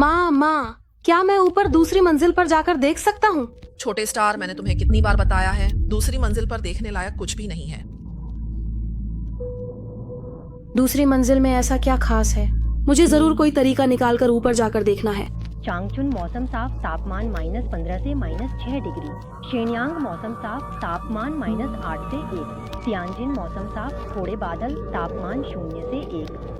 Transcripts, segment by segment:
माँ माँ, क्या मैं ऊपर दूसरी मंजिल पर जाकर देख सकता हूँ? छोटे स्टार, मैंने तुम्हें कितनी बार बताया है, दूसरी मंजिल पर देखने लायक कुछ भी नहीं है। दूसरी मंजिल में ऐसा क्या खास है? मुझे जरूर कोई तरीका निकाल कर ऊपर जाकर देखना है। चांगचुन मौसम साफ, तापमान -15 से -6 डिग्री। शेनयांग मौसम साफ, तापमान -8 से 1। तियानजिन मौसम साफ, थोड़े बादल, तापमान 0 से 1।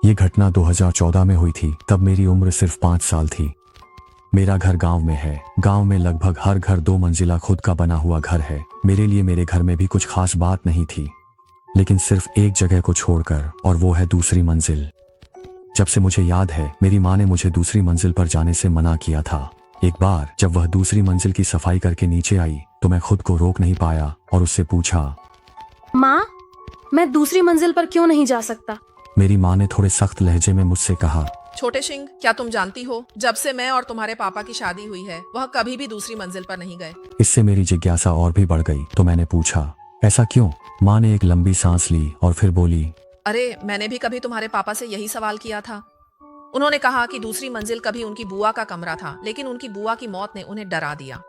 ये घटना 2014 में हुई थी। तब मेरी उम्र सिर्फ 5 साल थी। मेरा घर गांव में है। गांव में लगभग हर घर 2 मंजिला खुद का बना हुआ घर है। मेरे लिए मेरे घर में भी कुछ खास बात नहीं थी, लेकिन सिर्फ एक जगह को छोड़कर, और वो है दूसरी मंजिल। जब से मुझे याद है, मेरी माँ ने मुझे दूसरी मंजिल पर जाने से मना किया था। एक बार जब वह दूसरी मंजिल की सफाई करके नीचे आई तो मैं खुद को रोक नहीं पाया और उससे पूछा, माँ, मैं दूसरी मंजिल पर क्यों नहीं जा सकता? मेरी माँ ने थोड़े सख्त लहजे में मुझसे कहा, छोटे सिंह, क्या तुम जानती हो, जब से मैं और तुम्हारे पापा की शादी हुई है, वह कभी भी दूसरी मंजिल पर नहीं गए। इससे मेरी जिज्ञासा और भी बढ़ गई तो मैंने पूछा, ऐसा क्यों? माँ ने एक लंबी सांस ली और फिर बोली, अरे, मैंने भी कभी तुम्हारे पापा से यही सवाल किया था। उन्होंने कहा कि दूसरी मंजिल कभी उनकी बुआ का कमरा था, लेकिन उनकी बुआ की मौत ने उन्हें डरा दिया।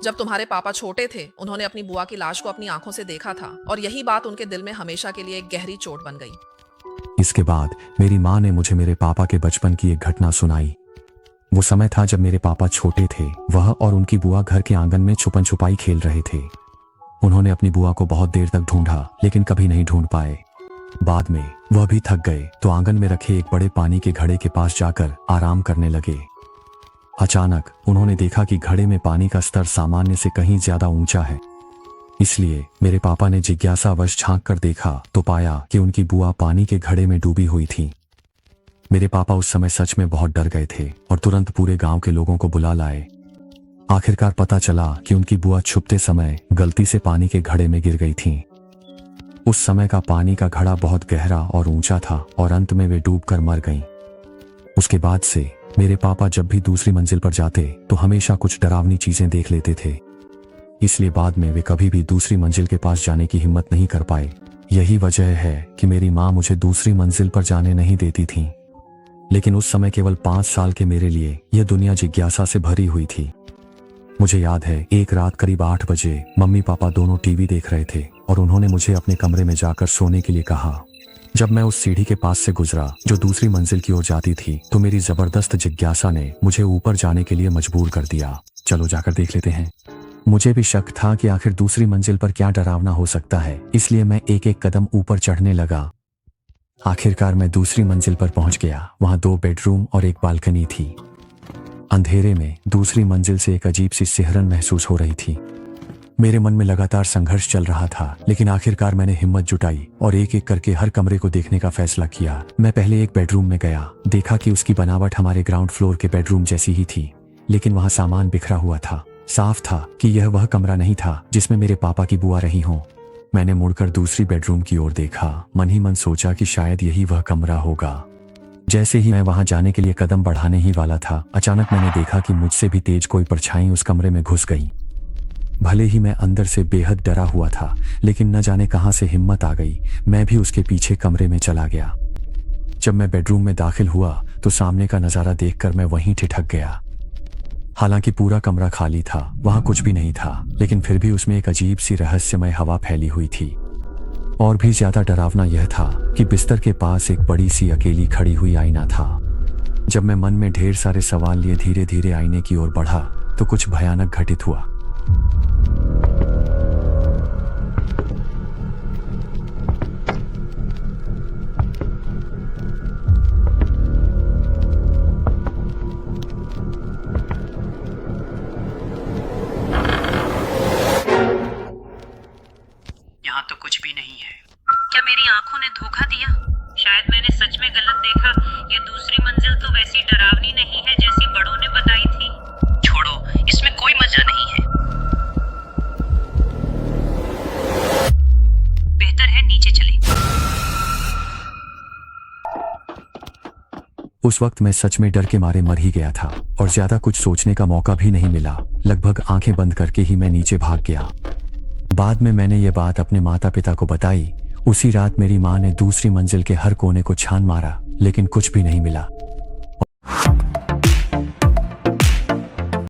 जब तुम्हारे पापा छोटे थे, उन्होंने अपनी बुआ की लाश को अपनी आंखों से देखा था, और यही बात उनके दिल में हमेशा के लिए एक गहरी चोट बन गई। इसके बाद मेरी माँ ने मुझे मेरे पापा के बचपन की एक घटना सुनाई। वो समय था जब मेरे पापा छोटे थे। वह और उनकी बुआ घर के आंगन में छुपन छुपाई खेल रहे थे। उन्होंने अपनी बुआ को बहुत देर तक ढूंढा, लेकिन कभी नहीं ढूंढ पाए। बाद में वह भी थक गए तो आंगन में रखे एक बड़े पानी के घड़े के पास जाकर आराम करने लगे। अचानक उन्होंने देखा कि घड़े में पानी का स्तर सामान्य से कहीं ज्यादा ऊंचा है। इसलिए मेरे पापा ने जिज्ञासावश झांक कर देखा तो पाया कि उनकी बुआ पानी के घड़े में डूबी हुई थी। मेरे पापा उस समय सच में बहुत डर गए थे और तुरंत पूरे गांव के लोगों को बुला लाए। आखिरकार पता चला कि उनकी बुआ छुपते समय गलती से पानी के घड़े में गिर गई थी। उस समय का पानी का घड़ा बहुत गहरा और ऊंचा था और अंत में वे डूबकर मर गईं। उसके बाद से मेरे पापा जब भी दूसरी मंजिल पर जाते तो हमेशा कुछ डरावनी चीजें देख लेते थे। इसलिए बाद में वे कभी भी दूसरी मंजिल के पास जाने की हिम्मत नहीं कर पाए। यही वजह है कि मेरी माँ मुझे दूसरी मंजिल पर जाने नहीं देती थी। लेकिन उस समय केवल 5 साल के मेरे लिए यह दुनिया जिज्ञासा से भरी हुई थी। मुझे याद है, एक रात करीब 8 बजे मम्मी पापा दोनों टीवी देख रहे थे और उन्होंने मुझे अपने कमरे में जाकर सोने के लिए कहा। जब मैं उस सीढ़ी के पास से गुजरा जो दूसरी मंजिल की ओर जाती थी तो मेरी जबरदस्त जिज्ञासा ने मुझे ऊपर जाने के लिए मजबूर कर दिया। चलो जाकर देख लेते हैं। मुझे भी शक था कि आखिर दूसरी मंजिल पर क्या डरावना हो सकता है, इसलिए मैं एक एक कदम ऊपर चढ़ने लगा। आखिरकार मैं दूसरी मंजिल पर पहुंच गया। वहां 2 बेडरूम और एक बालकनी थी। अंधेरे में दूसरी मंजिल से एक अजीब सी सिहरन महसूस हो रही थी। मेरे मन में लगातार संघर्ष चल रहा था, लेकिन आखिरकार मैंने हिम्मत जुटाई और एक एक करके हर कमरे को देखने का फैसला किया। मैं पहले एक बेडरूम में गया। देखा कि उसकी बनावट हमारे ग्राउंड फ्लोर के बेडरूम जैसी ही थी, लेकिन वहां सामान बिखरा हुआ था। साफ था कि यह वह कमरा नहीं था जिसमें मेरे पापा की बुआ रही हों। मैंने मुड़कर दूसरी बेडरूम की ओर देखा। मन ही मन सोचा कि शायद यही वह कमरा होगा। जैसे ही मैं वहां जाने के लिए कदम बढ़ाने ही वाला था, अचानक मैंने देखा कि मुझसे भी तेज कोई परछाई उस कमरे में घुस गई। भले ही मैं अंदर से बेहद डरा हुआ था, लेकिन न जाने कहां से हिम्मत आ गई, मैं भी उसके पीछे कमरे में चला गया। जब मैं बेडरूम में दाखिल हुआ तो सामने का नजारा देखकर मैं वहीं ठिठक गया। हालांकि पूरा कमरा खाली था, वहां कुछ भी नहीं था, लेकिन फिर भी उसमें एक अजीब सी रहस्यमय हवा फैली हुई थी। और भी ज्यादा डरावना यह था कि बिस्तर के पास एक बड़ी सी अकेली खड़ी हुई आईना था। जब मैं मन में ढेर सारे सवाल लिए धीरे धीरे आईने की ओर बढ़ा तो कुछ भयानक घटित हुआ। यहाँ तो कुछ भी नहीं है। क्या मेरी आंखों ने धोखा दिया? शायद मैंने सच में गलत देखा। ये दूसरी मंजिल तो वैसी डरावनी नहीं है जैसी बड़ों ने बताई थी। छोड़ो, इसमें कोई मजा नहीं है। उस वक्त मैं सच में डर के मारे मर ही गया था और ज्यादा कुछ सोचने का मौका भी नहीं मिला। लगभग आंखें बंद करके ही मैं नीचे भाग गया। बाद में मैंने ये बात अपने माता पिता को बताई। उसी रात मेरी माँ ने दूसरी मंजिल के हर कोने को छान मारा, लेकिन कुछ भी नहीं मिला।